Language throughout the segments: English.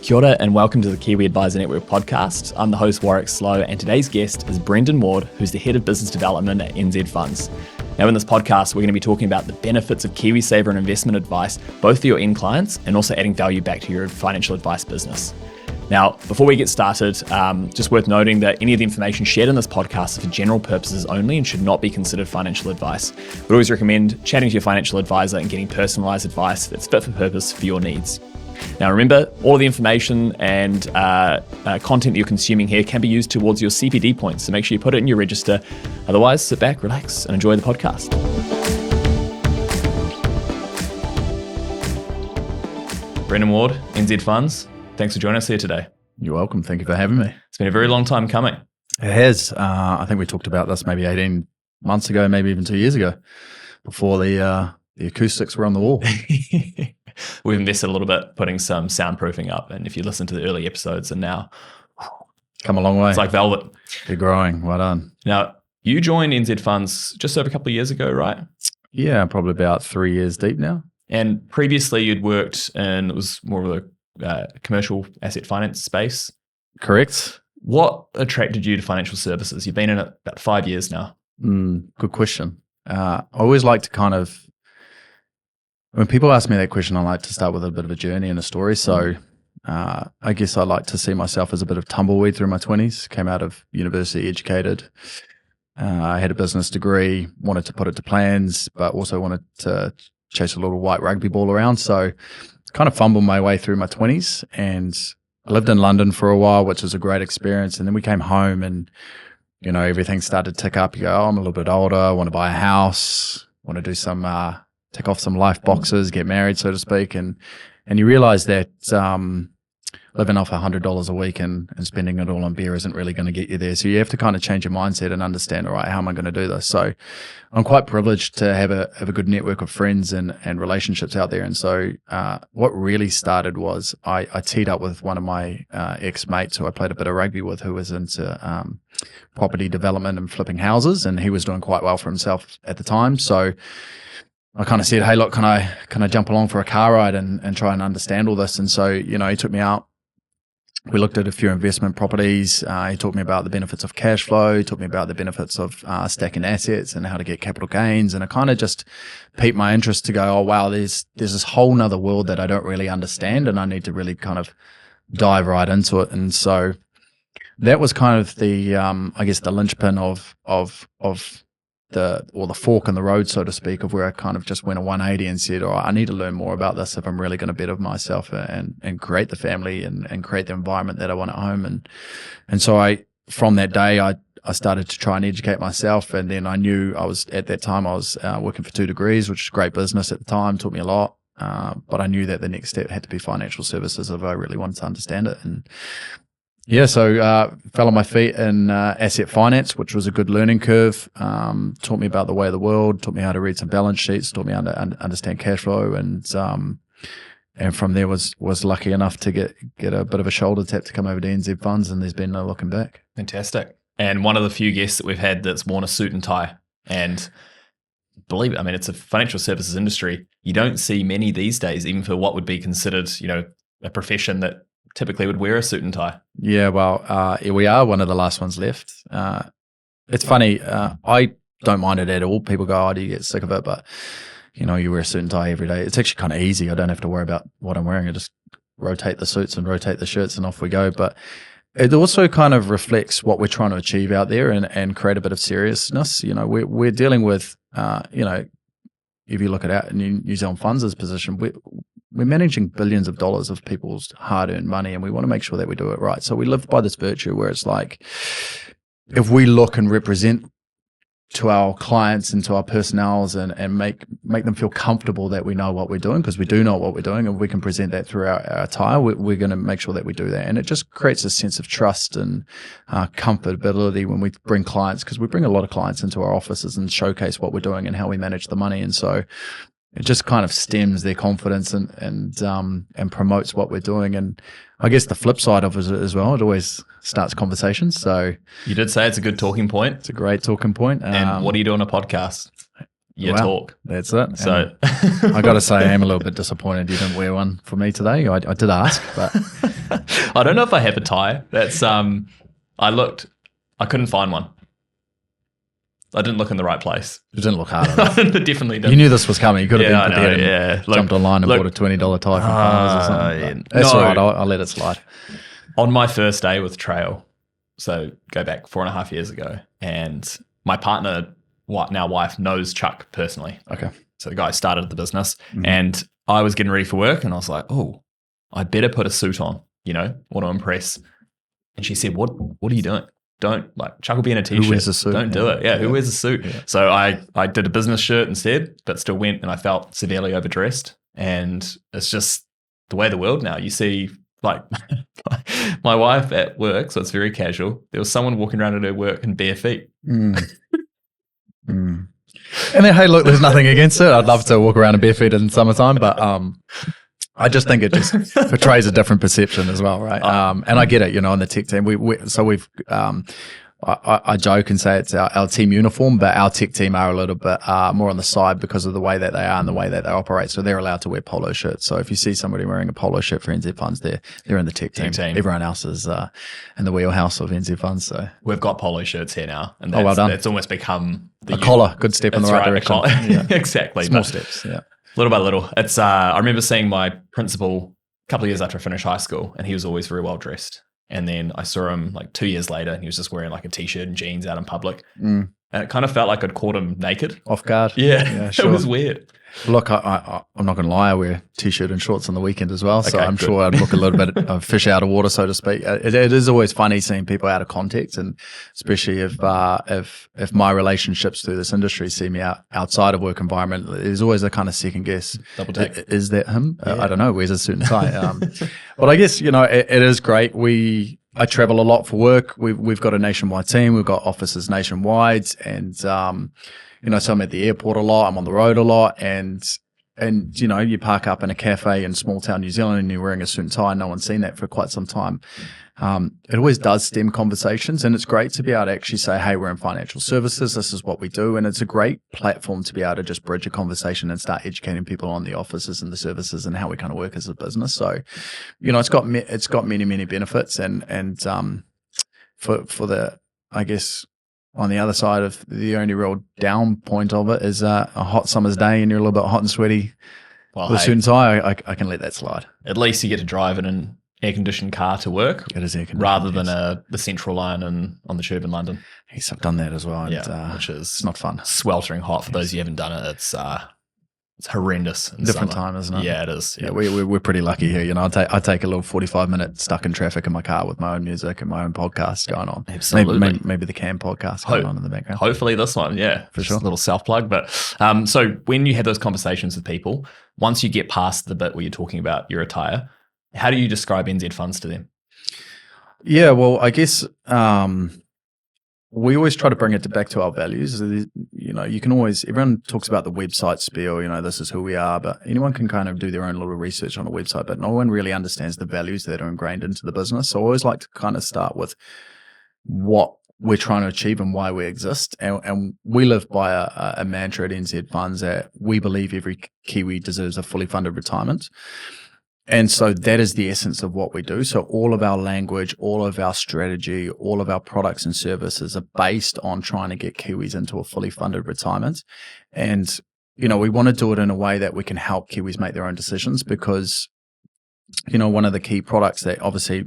Kia ora and welcome to the Kiwi Advisor Network podcast. I'm the host, Warwick Slow, and today's guest is Brendan Ward, who's the Head of Business Development at NZ Funds. Now in this podcast, we're going to be talking about the benefits of KiwiSaver and investment advice, both for your end clients and also adding value back to your financial advice business. Now, before we get started, just worth noting that any of the information shared in this podcast is for general purposes only and should not be considered financial advice. We always recommend chatting to your financial advisor and getting personalized advice that's fit for purpose for your needs. Now remember, all of the information and content that you're consuming here can be used towards your CPD points, so make sure you put it in your register. Otherwise, sit back, relax, and enjoy the podcast. Brendan Ward, NZ Funds, thanks for joining us here today. You're welcome. Thank you for having me. It's been a very long time coming. It has. I think we talked about this maybe 18 months ago, maybe even 2 years ago, before the acoustics were on the wall. We've invested a little bit putting some soundproofing up, and if you listen to the early episodes and now, come a long way. It's like velvet. You're growing. Well done. Now, you joined NZ Funds just over a couple of years ago, right? Yeah, probably about 3 years deep now. And previously you'd worked in, it was more of a commercial asset finance space. Correct. What attracted you to financial services? You've been in it about 5 years now. Good question. I always like to kind of, when people ask me that question, I like to start with a bit of a journey and a story. So I guess I like to see myself as a bit of tumbleweed through my 20s, came out of university educated. I had a business degree, wanted to put it to plans, but also wanted to chase a little white rugby ball around. So kind of fumbled my way through my 20s, and I lived in London for a while, which was a great experience. And then we came home and, you know, everything started to tick up. You go, oh, I'm a little bit older, I want to buy a house, want to do some tick off some life boxes, get married, so to speak. And you realize that living off $100 a week and spending it all on beer isn't really going to get you there. So you have to kind of change your mindset and understand, all right, how am I going to do this? So I'm quite privileged to have a good network of friends and relationships out there. And so what really started was I teed up with one of my ex-mates who I played a bit of rugby with, who was into property development and flipping houses, and he was doing quite well for himself at the time. So I kind of said, hey, look, can I jump along for a car ride and try and understand all this? And so, you know, he took me out. We looked at a few investment properties. He taught me about the benefits of cash flow. He taught me about the benefits of stacking assets and how to get capital gains. And it kind of just piqued my interest to go, oh, wow, there's this whole nother world that I don't really understand, and I need to really kind of dive right into it. And so that was kind of the, I guess, the linchpin of the fork in the road, so to speak, of where I kind of just went a 180 and said, I need to learn more about this if I'm really going to better myself and create the family and create the environment that I want at home. And so from that day, I started to try and educate myself. And then I knew I was working for 2 degrees, which is great business at the time, taught me a lot. But I knew that the next step had to be financial services if I really wanted to understand it. And yeah, so fell on my feet in asset finance, which was a good learning curve. Taught me about the way of the world, taught me how to read some balance sheets, taught me how to understand cash flow, and from there was lucky enough to get a bit of a shoulder tap to come over to NZ Funds, and there's been no looking back. Fantastic. And one of the few guests that we've had that's worn a suit and tie, and believe it, I mean, it's a financial services industry. You don't see many these days, even for what would be considered, you know, a profession that typically would wear a suit and tie. Yeah, well, we are one of the last ones left. It's funny, I don't mind it at all. People go, oh, do you get sick of it? But, you know, you wear a suit and tie every day. It's actually kind of easy. I don't have to worry about what I'm wearing. I just rotate the suits and rotate the shirts and off we go. But it also kind of reflects what we're trying to achieve out there and create a bit of seriousness. You know, we're dealing with, you know, if you look at New Zealand Funds' position, we're managing billions of dollars of people's hard-earned money, and we want to make sure that we do it right. So we live by this virtue where it's like, if we look and represent to our clients and to our personnels and make them feel comfortable that we know what we're doing, because we do know what we're doing, and we can present that through our attire, we're going to make sure that we do that. And it just creates a sense of trust and comfortability when we bring clients, because we bring a lot of clients into our offices and showcase what we're doing and how we manage the money. And so it just kind of stems their confidence and promotes what we're doing. And I guess the flip side of it as well, it always starts conversations. So you did say it's a good talking point. It's a great talking point. And what do you do on a podcast? you Wow, talk. That's it. So I got to say, I am a little bit disappointed you didn't wear one for me today. I did ask, but I don't know if I have a tie. That's I looked, I couldn't find one. I didn't look in the right place. you didn't look hard enough. I definitely didn't. You knew this was coming. You could have Yeah, I been know, prepared and yeah. jumped online and bought a $20 tie from Farmers or something. yeah. But That's No. all right. I'll let it slide. On my first day with Trail, so go back 4.5 years ago, and my partner, now wife, knows Chuck personally. Okay. So the guy started the business, and I was getting ready for work, and I was like, oh, I better put a suit on, want to impress. And she said, what are you doing? Don't, Chuck will be in a t-shirt. Who wears a suit? Don't do it. Yeah, who wears a suit? Yeah. So I did a business shirt instead, but still went, and I felt severely overdressed. And it's just the way of the world now. You see, my wife at work, so it's very casual. There was someone walking around at her work in bare feet. And then, hey, look, there's nothing against it. I'd love to walk around in bare feet in summertime, but I just think it just portrays a different perception as well, right? And I get it, in the tech team. I joke and say it's our team uniform, but our tech team are a little bit more on the side because of the way that they are and the way that they operate. So they're allowed to wear polo shirts. So if you see somebody wearing a polo shirt for NZ Funds, they're in the tech team. Everyone else is in the wheelhouse of NZ Funds. So we've got polo shirts here now, and well done. It's almost become a collar. Good step in the right direction. Yeah. Exactly. Small steps. Yeah. Little by little. It's I remember seeing my principal a couple of years after I finished high school, and he was always very well dressed. And then I saw him 2 years later, and he was just wearing a t-shirt and jeans out in public. And it kind of felt like I'd caught him naked. Off guard. Yeah, sure. It was weird. Look, I'm not going to lie. I wear t-shirt and shorts on the weekend as well. So I'm good. sure I'd look a little bit of fish out of water, so to speak. It is always funny seeing people out of context, and especially if my relationships through this industry see me outside of work environment, there's always a kind of second guess. Double take. Is that him? Yeah. I don't know. Where's a suit and tie? But I guess, it is great. I travel a lot for work. We've got a nationwide team. We've got offices nationwide, and so I'm at the airport a lot. I'm on the road a lot, and you park up in a cafe in small town New Zealand and you're wearing a suit and tie. No one's seen that for quite some time. It always does stem conversations, and it's great to be able to actually say, hey, we're in financial services. This is what we do. And it's a great platform to be able to just bridge a conversation and start educating people on the offices and the services and how we kind of work as a business. So, it's got many, many benefits, and for the, I guess, on the other side of the only real down point of it is a hot summer's day and you're a little bit hot and sweaty with a suit and tie. I can let that slide. At least you get to drive in an air-conditioned car to work. It is air-conditioned, rather than the central line on the tube in London. Yes, I've done that as well. And, which is it's not fun. Sweltering hot. For those of you who haven't done it, it's horrendous. Different time, isn't it? Yeah, it is. Yeah, we're pretty lucky here. I take a little 45-minute stuck in traffic in my car with my own music and my own podcast going on. Absolutely. Maybe the Cam podcast going on in the background. Hopefully this one, yeah. For sure. A little self-plug. But so when you have those conversations with people, once you get past the bit where you're talking about your attire, how do you describe NZ Funds to them? Yeah, well, I guess we always try to bring it back to our values. You can always, everyone talks about the website spiel, this is who we are, but anyone can kind of do their own little research on a website, but no one really understands the values that are ingrained into the business. So I always like to kind of start with what we're trying to achieve and why we exist. And we live by a mantra at NZ Funds that we believe every Kiwi deserves a fully funded retirement. And so that is the essence of what we do. So all of our language, all of our strategy, all of our products and services are based on trying to get Kiwis into a fully funded retirement. And, we want to do it in a way that we can help Kiwis make their own decisions, because, one of the key products that obviously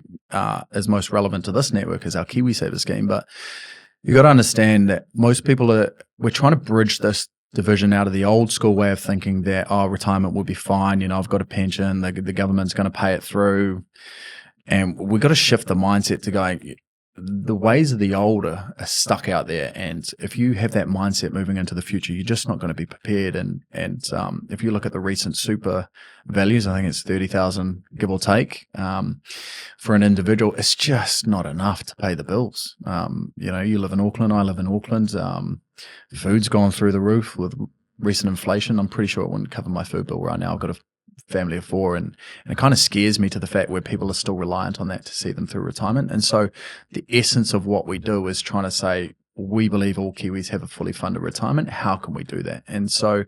is most relevant to this network is our KiwiSaver scheme. But you got to understand that most people we're trying to bridge this division out of the old school way of thinking that, retirement will be fine. I've got a pension, the government's going to pay it through. And we've got to shift the mindset to going, the ways of the old are stuck out there. And if you have that mindset moving into the future, you're just not going to be prepared. And if you look at the recent super values, I think it's 30,000, give or take, for an individual, it's just not enough to pay the bills. You live in Auckland, I live in Auckland. Food's gone through the roof with recent inflation. I'm pretty sure it wouldn't cover my food bill right now. I've got a family of 4, and it kind of scares me to the fact where people are still reliant on that to see them through retirement. And so the essence of what we do is trying to say, we believe all Kiwis have a fully funded retirement. How can we do that? And so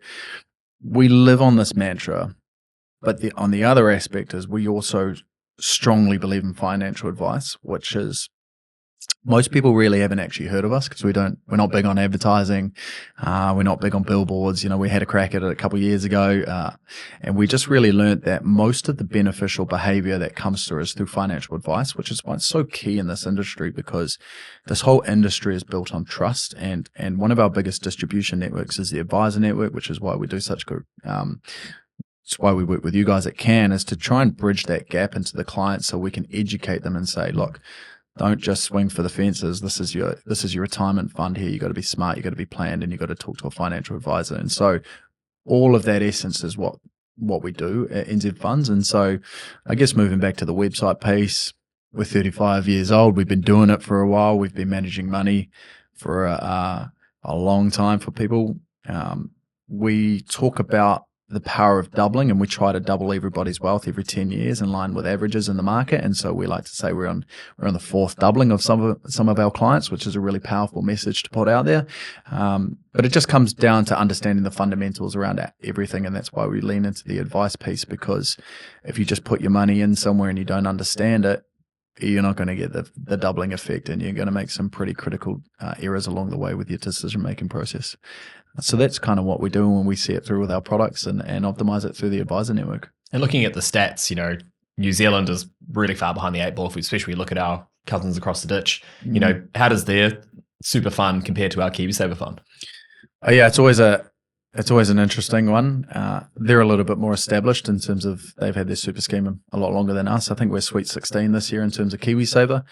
we live on this mantra, but on the other aspect is we also strongly believe in financial advice, which is most people really haven't actually heard of us because we're not big on advertising. We're not big on billboards. We had a crack at it a couple of years ago. And we just really learned that most of the beneficial behavior that comes through is through financial advice, which is why it's so key in this industry, because this whole industry is built on trust. And one of our biggest distribution networks is the advisor network, which is why we do such good, it's why we work with you guys at Can, is to try and bridge that gap into the client so we can educate them and say, look, don't just swing for the fences. This is your retirement fund here. You got to be smart. You got to be planned, and you got to talk to a financial advisor. And so, all of that essence is what we do at NZ Funds. And so, I guess moving back to the website piece, we're 35 years old. We've been doing it for a while. We've been managing money for a long time for people. We talk about the power of doubling, and we try to double everybody's wealth every 10 years in line with averages in the market. And so we like to say we're on the fourth doubling of some of our clients, which is a really powerful message to put out there. But it just comes down to understanding the fundamentals around everything. And that's why we lean into the advice piece, because if you just put your money in somewhere and you don't understand it, you're not going to get the doubling effect, and you're going to make some pretty critical errors along the way with your decision-making process. So that's kind of what we do when we see it through with our products and optimize it through the advisor network. And looking at the stats, New Zealand is really far behind the eight ball, if we especially look at our cousins across the ditch. How does their super fund compare to our KiwiSaver fund? Yeah, it's always an interesting one. They're a little bit more established in terms of they've had their super scheme a lot longer than us. I think we're Sweet 16 this year in terms of KiwiSaver.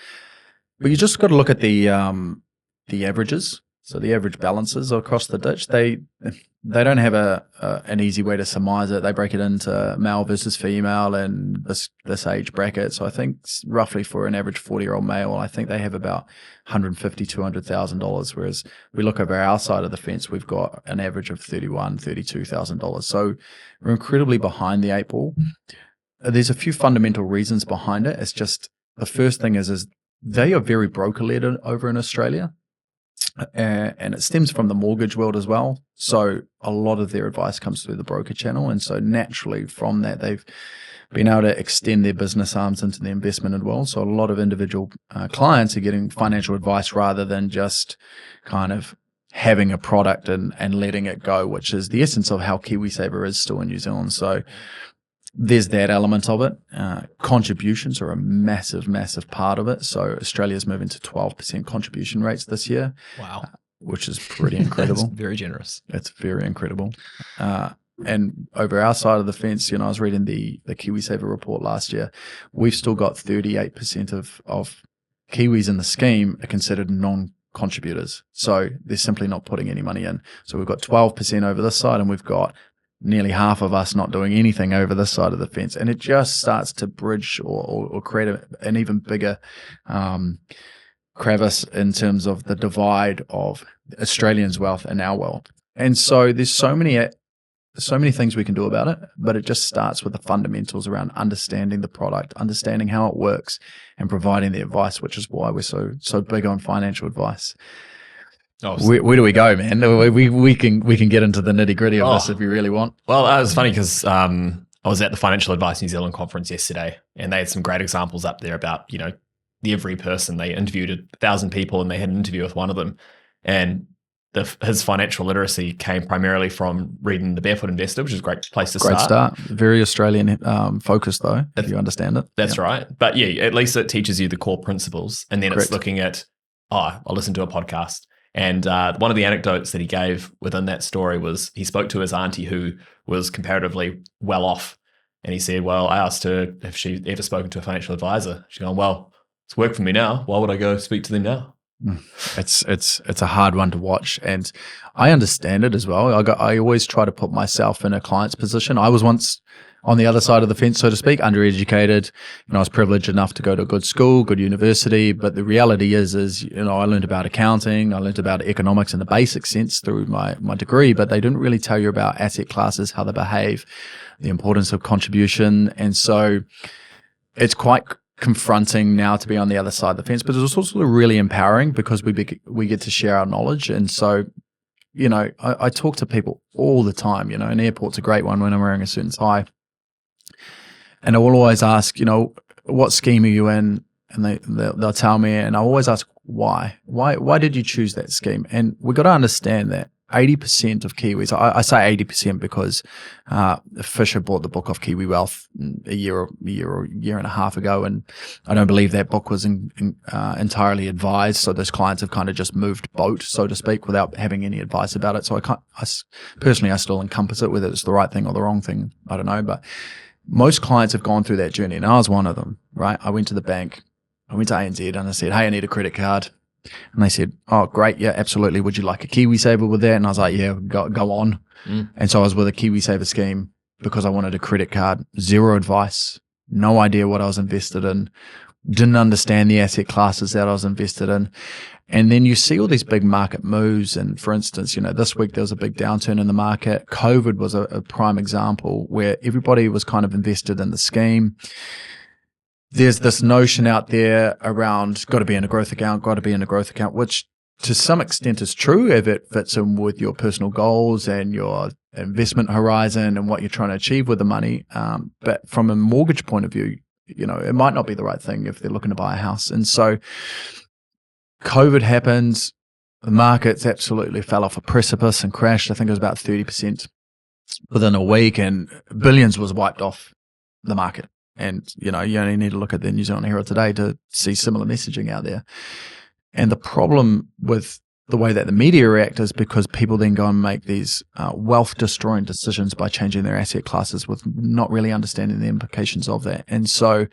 But you just got to look at the averages. So the average balances across the ditch, they don't have an easy way to surmise it. They break it into male versus female and this age bracket. So I think roughly for an average 40-year-old male, I think they have about $150,000, $200,000. Whereas we look over our side of the fence, we've got an average of $31,000, $32,000. So we're incredibly behind the eight ball. There's a few fundamental reasons behind it. It's just the first thing is they are very broker-led over in Australia. And it stems from the mortgage world as well. So a lot of their advice comes through the broker channel. And so naturally from that, they've been able to extend their business arms into the investment world. So a lot of individual clients are getting financial advice rather than just kind of having a product and letting it go, which is the essence of how KiwiSaver is still in New Zealand. So there's that element of it. Contributions are a massive, massive part of it. So Australia's moving to 12% contribution rates this year. Wow. Which is pretty incredible. That's very generous. It's very incredible. And over our side of the fence, I was reading the KiwiSaver report last year. We've still got 38% of Kiwis in the scheme are considered non-contributors. So they're simply not putting any money in. So we've got 12% over this side, and we've got nearly half of us not doing anything over this side of the fence. And it just starts to bridge or create an even bigger crevice in terms of the divide of Australians' wealth and our wealth. And so there's so many things we can do about it, but it just starts with the fundamentals around understanding the product, understanding how it works, and providing the advice, which is why we're so big on financial advice. Oh, where do we go, man? We can get into the nitty gritty of this if you really want. Well, it was funny because I was at the Financial Advice New Zealand conference yesterday, and they had some great examples up there about the every person. They interviewed 1,000 people, and they had an interview with one of them, and his financial literacy came primarily from reading The Barefoot Investor, which is a great place to start. Great start. Very Australian focused though, if you understand it. That's right. But yeah, at least it teaches you the core principles, and then it's looking at I'll listen to a podcast. And one of the anecdotes that he gave within that story was he spoke to his auntie who was comparatively well off. And he said, well, I asked her if she ever spoken to a financial advisor. She's gone, well, it's worked for me now. Why would I go speak to them now? It's a hard one to watch. And I understand it as well. I always try to put myself in a client's position. I was once on the other side of the fence, so to speak, undereducated. I was privileged enough to go to a good school, good university. But the reality is I learned about accounting, I learned about economics in the basic sense through my degree, but they didn't really tell you about asset classes, how they behave, the importance of contribution. And so it's quite confronting now to be on the other side of the fence, but it's also really empowering because we get to share our knowledge. And so, I talk to people all the time. An airport's a great one when I'm wearing a suit and tie, and I will always ask, what scheme are you in? And they'll tell me, and I always ask why did you choose that scheme? And we've got to understand that 80% of Kiwis, I say 80% because Fisher bought the book off Kiwi Wealth a year and a half ago, and I don't believe that book was entirely advised. So those clients have kind of just moved boat, so to speak, without having any advice about it. So I still encompass it, whether it's the right thing or the wrong thing, I don't know. But most clients have gone through that journey, and I was one of them, right? I went to the bank, I went to ANZ, and I said, hey, I need a credit card. And they said, oh, great, yeah, absolutely. Would you like a KiwiSaver with that? And I was like, yeah, go on. And so I was with a KiwiSaver scheme because I wanted a credit card. Zero advice, no idea what I was invested in, didn't understand the asset classes that I was invested in. And then you see all these big market moves. And for instance, this week there was a big downturn in the market. COVID was a prime example where everybody was kind of invested in the scheme. There's this notion out there around got to be in a growth account, which to some extent is true if it fits in with your personal goals and your investment horizon and what you're trying to achieve with the money. But from a mortgage point of view, it might not be the right thing if they're looking to buy a house. And so COVID happens, the markets absolutely fell off a precipice and crashed. I think it was about 30% within a week, and billions was wiped off the market. And, you only need to look at the New Zealand Herald today to see similar messaging out there. And the problem with the way that the media react is because people then go and make these wealth-destroying decisions by changing their asset classes with not really understanding the implications of that. And so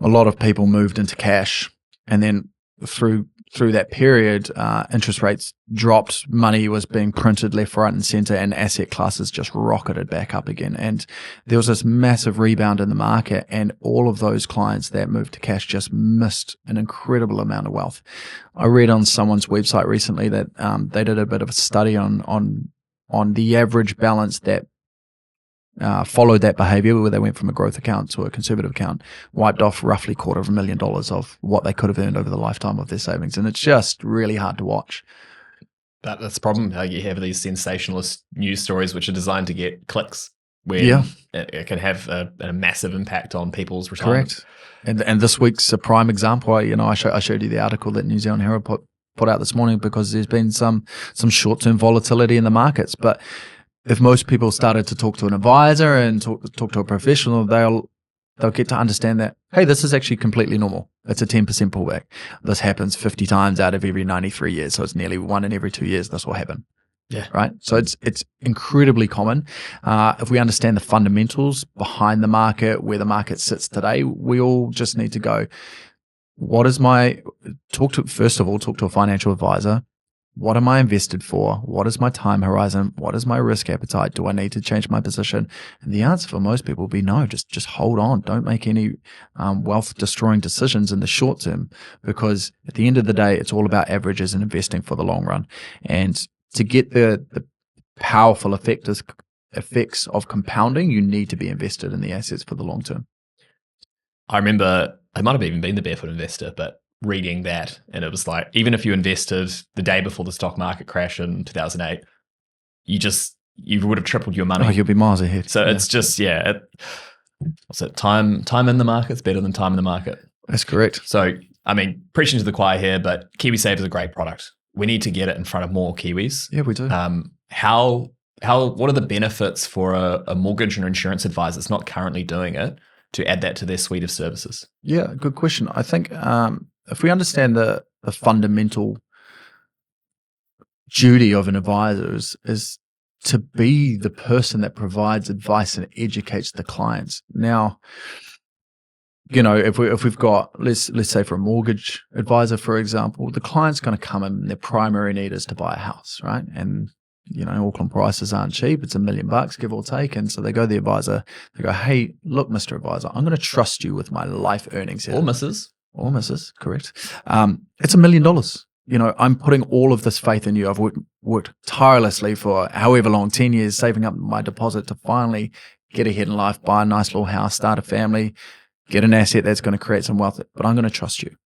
a lot of people moved into cash, and then through that period, interest rates dropped, money was being printed left, right, and center, and asset classes just rocketed back up again. And there was this massive rebound in the market, and all of those clients that moved to cash just missed an incredible amount of wealth. I read on someone's website recently that they did a bit of a study on the average balance that followed that behavior, where they went from a growth account to a conservative account, wiped off roughly $250,000 of what they could have earned over the lifetime of their savings. And it's just really hard to watch. But that's the problem. You have these sensationalist news stories which are designed to get clicks, where it can have a massive impact on people's retirement. Correct. And this week's a prime example. I showed you the article that New Zealand Herald put out this morning because there's been some short-term volatility in the markets. But if most people started to talk to an advisor and talk to a professional, they'll get to understand that, hey, this is actually completely normal. It's a 10% pullback. This happens 50 times out of every 93 years. So it's nearly 1 in every 2 years this will happen. Yeah. Right. So it's incredibly common. If we understand the fundamentals behind the market, where the market sits today, we all just need to go, talk to a financial advisor. What am I invested for? What is my time horizon? What is my risk appetite? Do I need to change my position? And the answer for most people will be no, just hold on. Don't make any wealth destroying decisions in the short term, because at the end of the day, it's all about averages and investing for the long run. And to get the powerful effects of compounding, you need to be invested in the assets for the long term. I remember, it might have even been the Barefoot Investor, but reading that, and it was like, even if you invested the day before the stock market crash in 2008, you would have tripled your money. Oh, you'll be miles ahead. So it's just, what's it? Time in the market's better than time in the market. That's correct. So, I mean, preaching to the choir here, but KiwiSaver is a great product. We need to get it in front of more Kiwis. Yeah, we do. What are the benefits for a mortgage and insurance advisor that's not currently doing it to add that to their suite of services? Yeah, good question. I think if we understand the fundamental duty of an advisor is to be the person that provides advice and educates the clients. Now, if we've got, let's say for a mortgage advisor, for example, the client's going to come in and their primary need is to buy a house, right? And Auckland prices aren't cheap. It's $1 million, give or take. And so they go to the advisor. They go, hey, look, Mr. Advisor, I'm going to trust you with my life earnings here. Or Mrs. Correct. It's $1 million. I'm putting all of this faith in you. I've worked tirelessly for however long, 10 years, saving up my deposit to finally get ahead in life, buy a nice little house, start a family. get an asset that's going to create some wealth, but I'm going to trust you.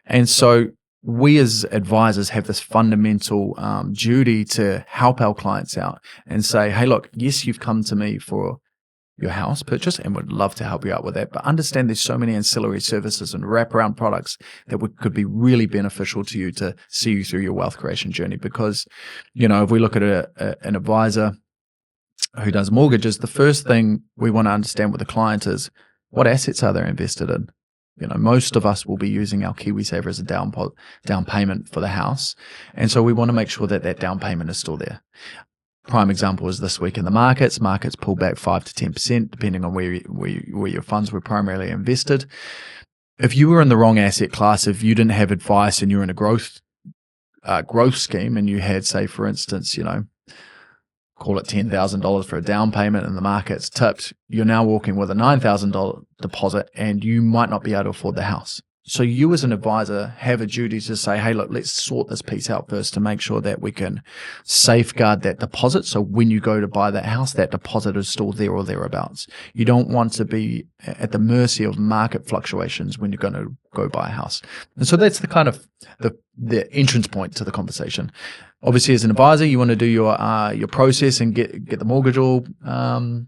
And so we as advisors have this fundamental duty to help our clients out and say, hey, look, yes, you've come to me for your house purchase and would love to help you out with that, but understand there's so many ancillary services and wraparound products that could be really beneficial to you to see you through your wealth creation journey. Because, if we look at an advisor who does mortgages, the first thing we want to understand with the client is what assets are they invested in. Most of us will be using our KiwiSaver as a down payment for the house. And so we want to make sure that down payment is still there. Prime example is this week in the markets. Markets pulled back 5 to 10%, depending on where your funds were primarily invested. If you were in the wrong asset class, if you didn't have advice and you're in a growth scheme and you had, say, for instance, call it $10,000 for a down payment and the market's tipped, you're now walking with a $9,000 deposit and you might not be able to afford the house. So you as an advisor have a duty to say, hey, look, let's sort this piece out first to make sure that we can safeguard that deposit. So when you go to buy that house, that deposit is still there or thereabouts. You don't want to be at the mercy of market fluctuations when you're going to go buy a house. And so that's the kind of the entrance point to the conversation. Obviously, as an advisor, you want to do your process and get the mortgage all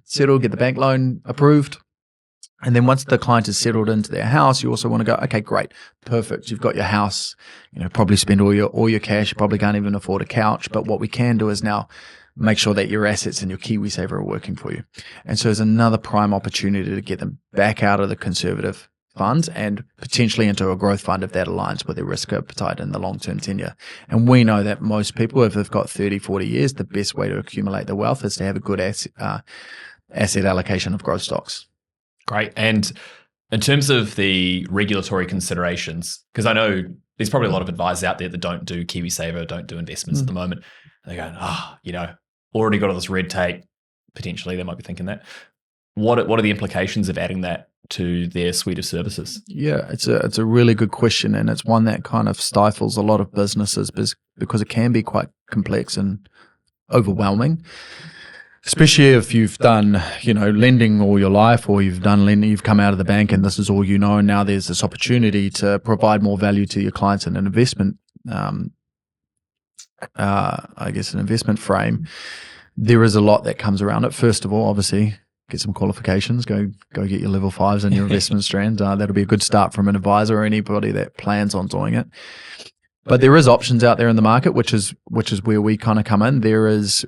settled, get the bank loan approved. And then once the client is settled into their house, you also want to go, okay, great, perfect. You've got your house, probably spend all your cash. You probably can't even afford a couch. But what we can do is now make sure that your assets and your KiwiSaver are working for you. And so there's another prime opportunity to get them back out of the conservative funds and potentially into a growth fund if that aligns with their risk appetite in the long-term tenure. And we know that most people, if they've got 30, 40 years, the best way to accumulate their wealth is to have a good asset allocation of growth stocks. Great. And in terms of the regulatory considerations, because I know there's probably a lot of advisors out there that don't do KiwiSaver, don't do investments at the moment. They're going, already got all this red tape. Potentially, they might be thinking that. What are the implications of adding that to their suite of services? Yeah, it's a really good question, and it's one that kind of stifles a lot of businesses because it can be quite complex and overwhelming. Especially if you've done, lending all your life, or you've done lending, you've come out of the bank and this is all you know, and now there's this opportunity to provide more value to your clients in an investment, an investment frame. There is a lot that comes around it. First of all, obviously, get some qualifications, go get your level 5s in your investment strand. That'll be a good start from an advisor or anybody that plans on doing it. But there is options out there in the market, which is where we kind of come in.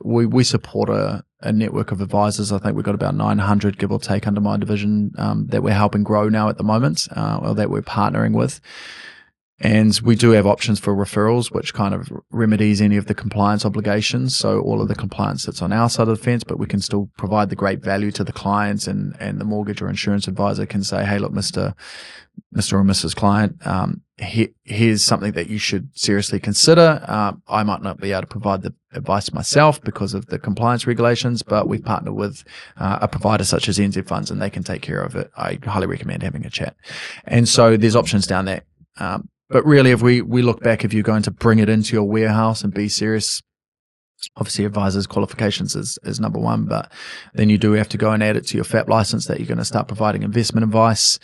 We support a network of advisors. I think we've got about 900, give or take, under my division that we're helping grow now at the moment, or that we're partnering with. And we do have options for referrals, which kind of remedies any of the compliance obligations. So all of the compliance sits on our side of the fence, but we can still provide the great value to the clients, and the mortgage or insurance advisor can say, hey, look, Mr. or Mrs. Client, here's something that you should seriously consider. I might not be able to provide the advice myself because of the compliance regulations, but we've partnered with a provider such as NZ Funds, and they can take care of it. I highly recommend having a chat. And so there's options down there. But really, if we look back, if you're going to bring it into your warehouse and be serious, obviously advisors' qualifications is number one, but then you do have to go and add it to your FAP license that you're going to start providing investment advice.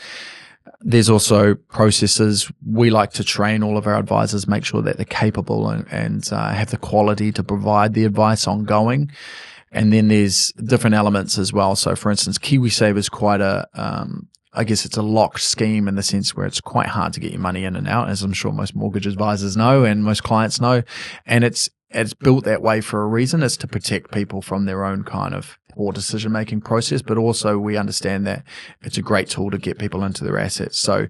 There's also processes. We like to train all of our advisors, make sure that they're capable and have the quality to provide the advice ongoing. And then there's different elements as well. So for instance, KiwiSaver is quite it's a locked scheme in the sense where it's quite hard to get your money in and out, as I'm sure most mortgage advisors know and most clients know. And it's built that way for a reason. It's to protect people from their own kind of poor decision-making process, but also we understand that it's a great tool to get people into their assets. So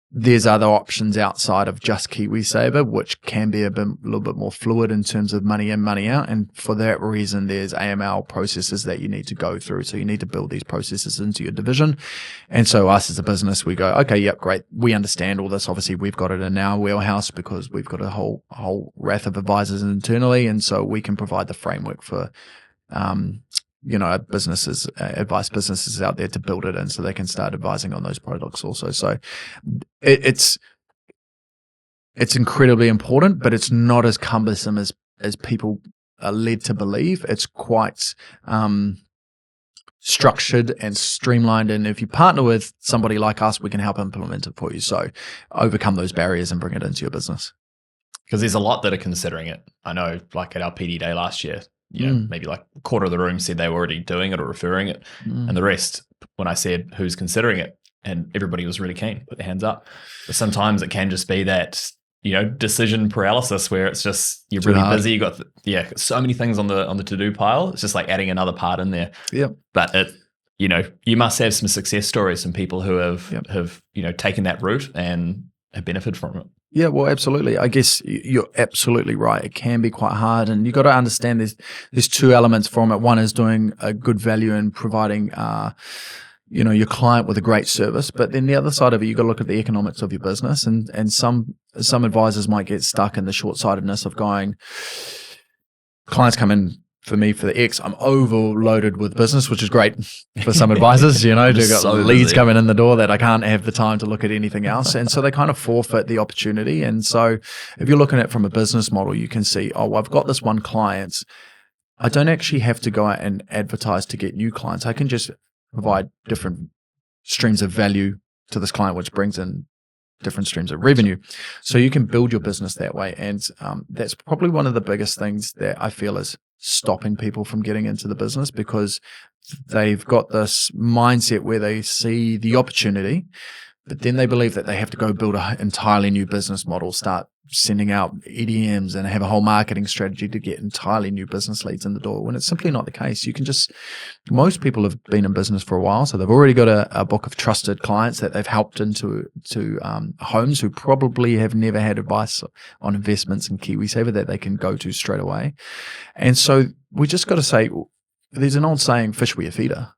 there's other options outside of just KiwiSaver, which can be little bit more fluid in terms of money in, money out. And for that reason, there's AML processes that you need to go through. So you need to build these processes into your division. And so us as a business, we go, okay, yep, great. We understand all this. Obviously, we've got it in our wheelhouse because we've got a whole raft of advisors internally. And so we can provide the framework for, advice businesses out there to build it in so they can start advising on those products also. So it's incredibly important, but it's not as cumbersome as people are led to believe. It's quite structured and streamlined. And if you partner with somebody like us, we can help implement it for you. So overcome those barriers and bring it into your business. Because there's a lot that are considering it. I know, like at our PD day last year, maybe like a quarter of the room said they were already doing it or referring it. And the rest, when I said who's considering it, and everybody was really keen, put their hands up. But sometimes it can just be that, decision paralysis where it's just, you're really busy. You got, so many things on the to-do pile. It's just like adding another part in there. Yeah. But you must have some success stories, some people who have taken that route and have benefited from it. Yeah, well, absolutely. I guess you're absolutely right. It can be quite hard, and you got to understand there's two elements from it. One is doing a good value and providing, your client with a great service. But then the other side of it, you got to look at the economics of your business, and some advisors might get stuck in the short-sightedness of going, clients come in for me for the X, I'm overloaded with business, which is great for some advisors, they've got so leads busy coming in the door that I can't have the time to look at anything else. And so they kind of forfeit the opportunity. And so if you're looking at it from a business model, you can see, I've got this one client. I don't actually have to go out and advertise to get new clients. I can just provide different streams of value to this client, which brings in different streams of revenue. So you can build your business that way. And that's probably one of the biggest things that I feel is stopping people from getting into the business, because they've got this mindset where they see the opportunity, but then they believe that they have to go build an entirely new business model, start sending out EDMs and have a whole marketing strategy to get entirely new business leads in the door, when it's simply not the case. Most people have been in business for a while, so they've already got a book of trusted clients that they've helped into homes who probably have never had advice on investments in KiwiSaver that they can go to straight away. And so we just got to say, there's an old saying, fish where you feed her.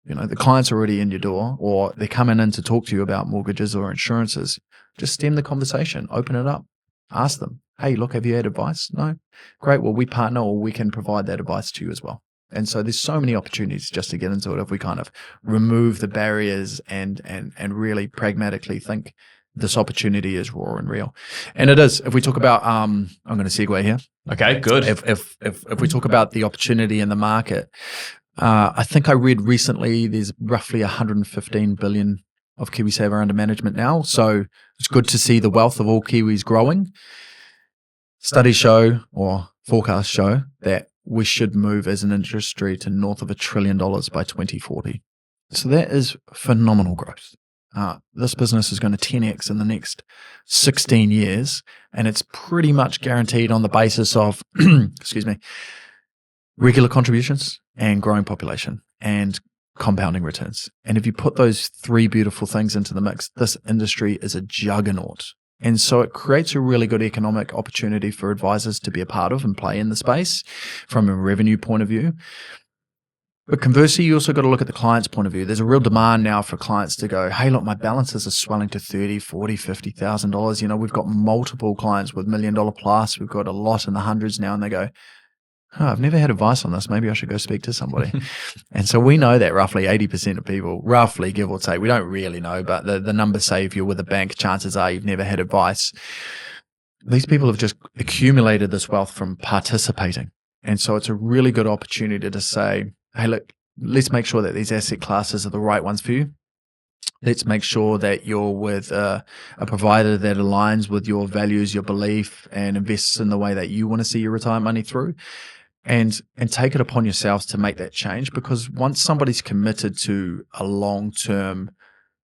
The client's already in your door, or they're coming in to talk to you about mortgages or insurances. Just stem the conversation, open it up, ask them, hey, look, have you had advice? No? Great. Well, we partner, or we can provide that advice to you as well. And so there's so many opportunities just to get into it if we kind of remove the barriers and really pragmatically think this opportunity is raw and real. And it is. If we talk about, I'm going to segue here. Okay, good. If we talk about the opportunity in the market, I think I read recently there's roughly 115 billion of KiwiSaver under management now. So it's good to see the wealth of all Kiwis growing. Studies show, or forecasts show, that we should move as an industry to north of $1 trillion by 2040. So that is phenomenal growth. This business is going to 10x in the next 16 years, and it's pretty much guaranteed on the basis of, regular contributions and growing population and compounding returns. And if you put those three beautiful things into the mix, this industry is a juggernaut. And so it creates a really good economic opportunity for advisors to be a part of and play in the space from a revenue point of view. But conversely, you also got to look at the client's point of view. There's a real demand now for clients to go, hey, look, my balances are swelling to $30,000, $40,000, $50,000. We've got multiple clients with $1 million plus. We've got a lot in the hundreds now, and they go, I've never had advice on this. Maybe I should go speak to somebody. And so we know that roughly 80% of people, roughly, give or take, we don't really know, but the numbers say if you're with a bank, chances are you've never had advice. These people have just accumulated this wealth from participating. And so it's a really good opportunity to say, hey, look, let's make sure that these asset classes are the right ones for you. Let's make sure that you're with a provider that aligns with your values, your belief, and invests in the way that you want to see your retirement money through. And take it upon yourselves to make that change, because once somebody's committed to a long-term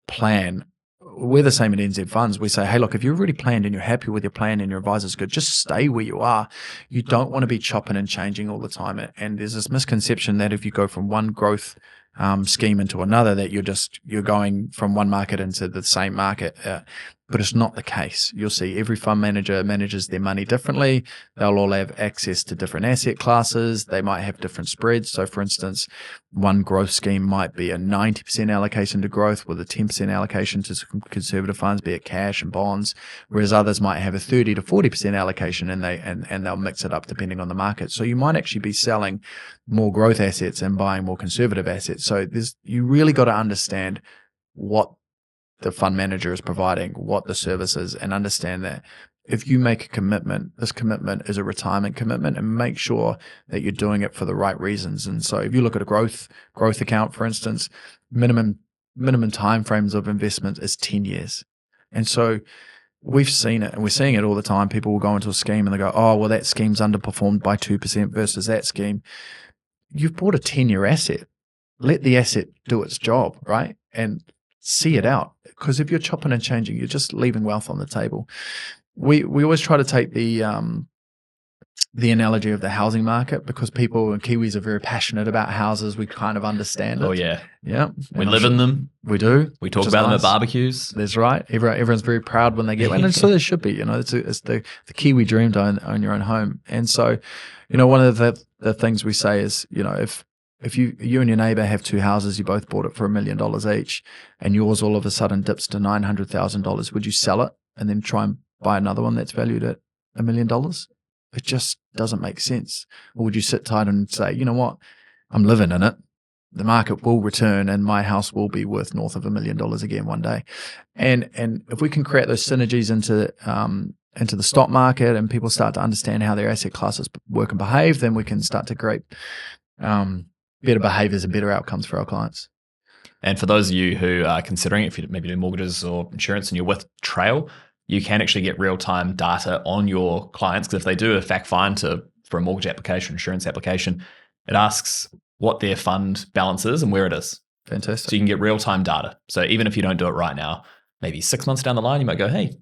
plan, we're the same at NZ Funds. We say, hey, look, if you've already planned and you're happy with your plan and your advisor's good, just stay where you are. You don't want to be chopping and changing all the time. And there's this misconception that if you go from one growth scheme into another, that you're going from one market into the same market. But it's not the case. You'll see every fund manager manages their money differently. They'll all have access to different asset classes. They might have different spreads. So for instance, one growth scheme might be a 90% allocation to growth with a 10% allocation to conservative funds, be it cash and bonds, whereas others might have a 30 to 40% allocation, and they'll mix it up depending on the market. So you might actually be selling more growth assets and buying more conservative assets. So you really got to understand what the fund manager is providing, what the service is, and understand that if you make a commitment, this commitment is a retirement commitment, and make sure that you're doing it for the right reasons. And so if you look at a growth account, for instance, minimum timeframes of investment is 10 years. And so we've seen it, and we're seeing it all the time. People will go into a scheme and they go, oh, well, that scheme's underperformed by 2% versus that scheme. You've bought a 10-year asset. Let the asset do its job, right? And see it out. Because if you're chopping and changing, you're just leaving wealth on the table. We always try to take the analogy of the housing market, because people and Kiwis are very passionate about houses. We kind of understand it. Oh, yeah. Yeah. We live in them. We do. We talk about them at barbecues. That's right. Everyone's very proud when they get one. And so they should be. It's the Kiwi dream to own your own home. And so, one of the things we say is, if you and your neighbor have two houses, you both bought it for $1 million each, and yours all of a sudden dips to $900,000, would you sell it and then try and buy another one that's valued at $1 million? It just doesn't make sense. Or would you sit tight and say, you know what, I'm living in it. The market will return and my house will be worth north of $1 million again one day. And if we can create those synergies into the stock market, and people start to understand how their asset classes work and behave, then we can start to create better behaviors and better outcomes for our clients. And for those of you who are considering, if you maybe do mortgages or insurance and you're with Trail, you can actually get real-time data on your clients, because if they do a fact find for a mortgage application, insurance application, it asks what their fund balance is and where it is. Fantastic. So you can get real-time data. So even if you don't do it right now, maybe 6 months down the line, you might go, hey,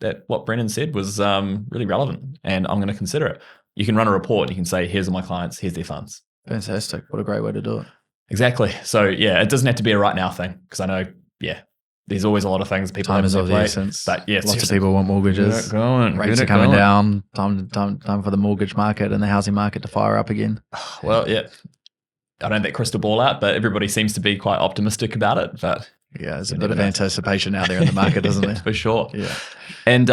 that what Brendan said was really relevant and I'm going to consider it. You can run a report. You can say, here's all my clients, here's their funds. Fantastic. What a great way to do it. Exactly. So yeah, it doesn't have to be a right now thing, because I know, there's always a lot of things people time have is of the plate, essence. But yeah, lots of people want mortgages. Rates are coming down. Time for the mortgage market and the housing market to fire up again. Well, yeah, I don't have that crystal ball out, but everybody seems to be quite optimistic about it. But yeah, there's a bit of anticipation out there in the market, isn't there? For sure. Yeah. And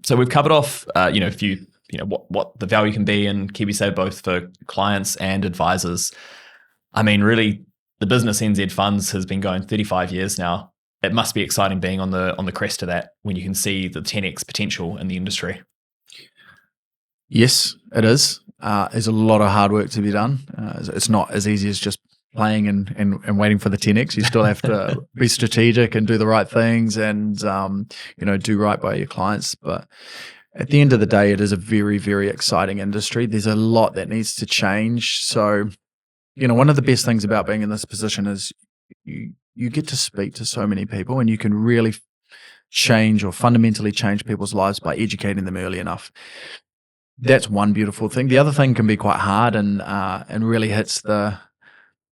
so we've covered off, a few, what the value can be in KiwiSaver, both for clients and advisors. I mean, really, the business NZ Funds has been going 35 years now. It must be exciting being on the crest of that, when you can see the 10x potential in the industry. Yes, it is. There's a lot of hard work to be done. It's not as easy as just playing and waiting for the 10x. You still have to be strategic and do the right things and do right by your clients. But at the end of the day, it is a very, very exciting industry. There's a lot that needs to change. So, one of the best things about being in this position is you get to speak to so many people, and you can really change or fundamentally change people's lives by educating them early enough. That's one beautiful thing. The other thing can be quite hard and really hits the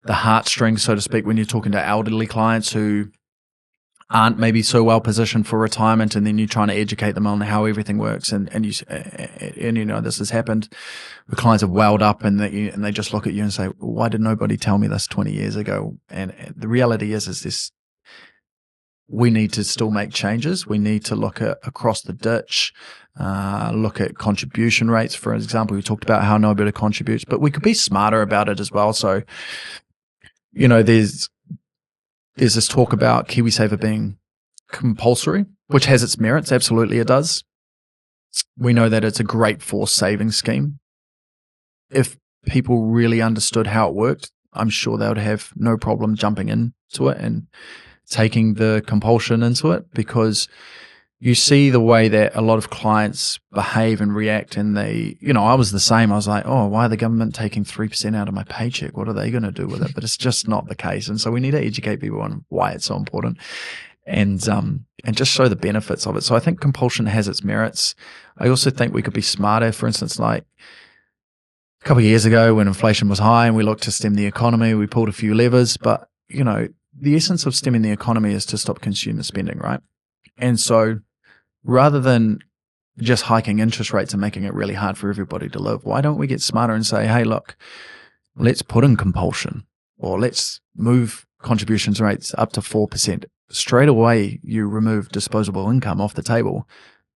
heartstrings, so to speak, when you're talking to elderly clients who aren't maybe so well positioned for retirement, and then you're trying to educate them on how everything works. And this has happened where clients have welled up and they just look at you and say, why did nobody tell me this 20 years ago? And the reality is this: we need to still make changes. We need to look at across the ditch, look at contribution rates. For example, we talked about how nobody contributes, but we could be smarter about it as well. So, there's this talk about KiwiSaver being compulsory, which has its merits. Absolutely, it does. We know that it's a great forced savings scheme. If people really understood how it worked, I'm sure they would have no problem jumping into it and taking the compulsion into it, because you see the way that a lot of clients behave and react, and I was the same. I was like, oh, why are the government taking 3% out of my paycheck? What are they going to do with it? But it's just not the case. And so we need to educate people on why it's so important and just show the benefits of it. So I think compulsion has its merits. I also think we could be smarter. For instance, like a couple of years ago when inflation was high and we looked to stem the economy, we pulled a few levers, but the essence of stemming the economy is to stop consumer spending, right? And so rather than just hiking interest rates and making it really hard for everybody to live, why don't we get smarter and say, hey, look, let's put in compulsion, or let's move contributions rates up to 4%. Straight away, you remove disposable income off the table,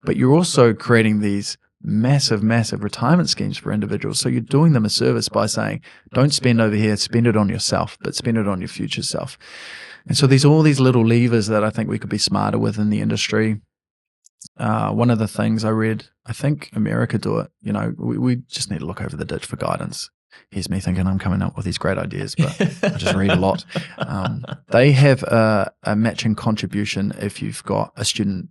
but you're also creating these massive, massive retirement schemes for individuals. So you're doing them a service by saying, don't spend over here, spend it on yourself, but spend it on your future self. And so there's all these little levers that I think we could be smarter with in the industry. One of the things I read, I think America do it, we just need to look over the ditch for guidance. Here's me thinking I'm coming up with these great ideas, but I just read a lot. They have a matching contribution if you've got a student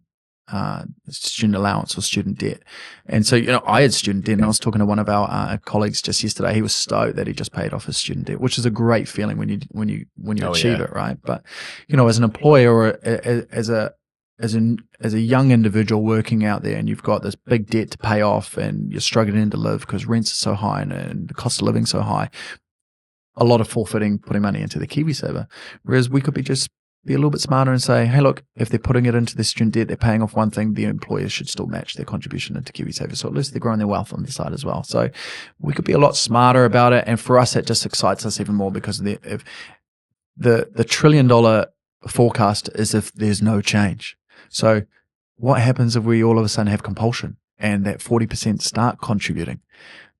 allowance or student debt. And so, I had student debt, and I was talking to one of our colleagues just yesterday. He was stoked that he just paid off his student debt, which is a great feeling when you achieve it, right? But, as an employer or as a young individual working out there, and you've got this big debt to pay off and you're struggling to live because rents are so high and the cost of living so high, a lot of forfeiting, putting money into the KiwiSaver. Whereas we could be a little bit smarter and say, hey, look, if they're putting it into their student debt, they're paying off one thing, the employer should still match their contribution into KiwiSaver. So at least they're growing their wealth on the side as well. So we could be a lot smarter about it. And for us, that just excites us even more, because if the $1 trillion forecast is if there's no change. So what happens if we all of a sudden have compulsion and that 40% start contributing?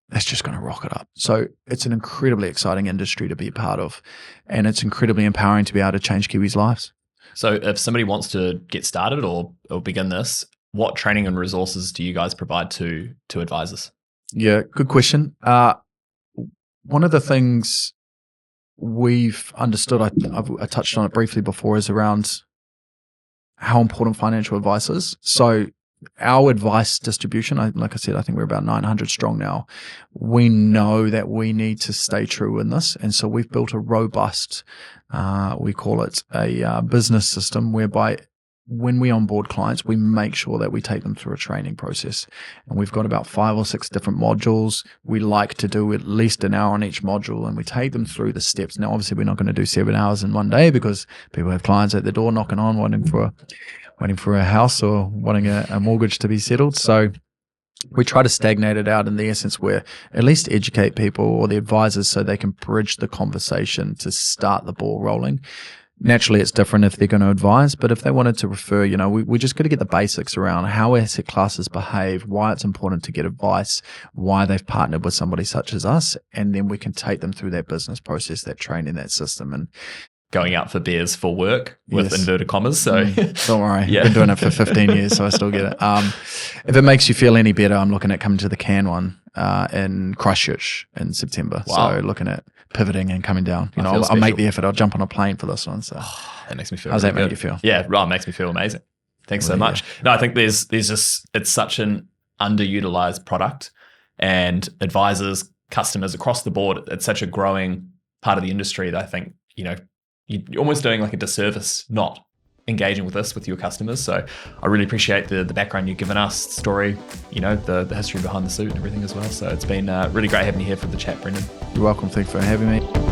That's just going to rocket up. So it's an incredibly exciting industry to be a part of, and it's incredibly empowering to be able to change Kiwis' lives. So if somebody wants to get started or begin this, what training and resources do you guys provide to advisors? Yeah, good question. One of the things we've understood, I touched on it briefly before, is around how important financial advice is. So our advice distribution, like I said, I think we're about 900 strong now. We know that we need to stay true in this. And so we've built a robust, we call it a business system, whereby when we onboard clients, we make sure that we take them through a training process. And we've got about 5 or 6 different modules. We like to do at least an hour on each module, and we take them through the steps. Now, obviously, we're not going to do 7 hours in one day, because people have clients at the door knocking on, waiting for a house or wanting a mortgage to be settled. So we try to stagnate it out in the essence where at least educate people or the advisors so they can bridge the conversation to start the ball rolling. Naturally, it's different if they're going to advise, but if they wanted to refer, we just got to get the basics around how asset classes behave, why it's important to get advice, why they've partnered with somebody such as us, and then we can take them through that business process, that training, that system. And going out for beers for work with inverted commas. So don't worry, I've been doing it for 15 years, so I still get it. If it makes you feel any better, I'm looking at coming to the Can one in Christchurch in September. Wow. So looking at pivoting and coming down. I'll make the effort. I'll jump on a plane for this one. So that makes me feel. How's that make you feel? Yeah, right. It makes me feel amazing. Thanks so much. Yeah. No, I think there's just, it's such an underutilized product, and advisors, customers across the board, it's such a growing part of the industry that I think, you're almost doing like a disservice not engaging with this with your customers. So I really appreciate the background you've given us, the story, the history behind the suit and everything as well. So it's been really great having you here for the chat, Brendan. You're welcome. Thanks for having me.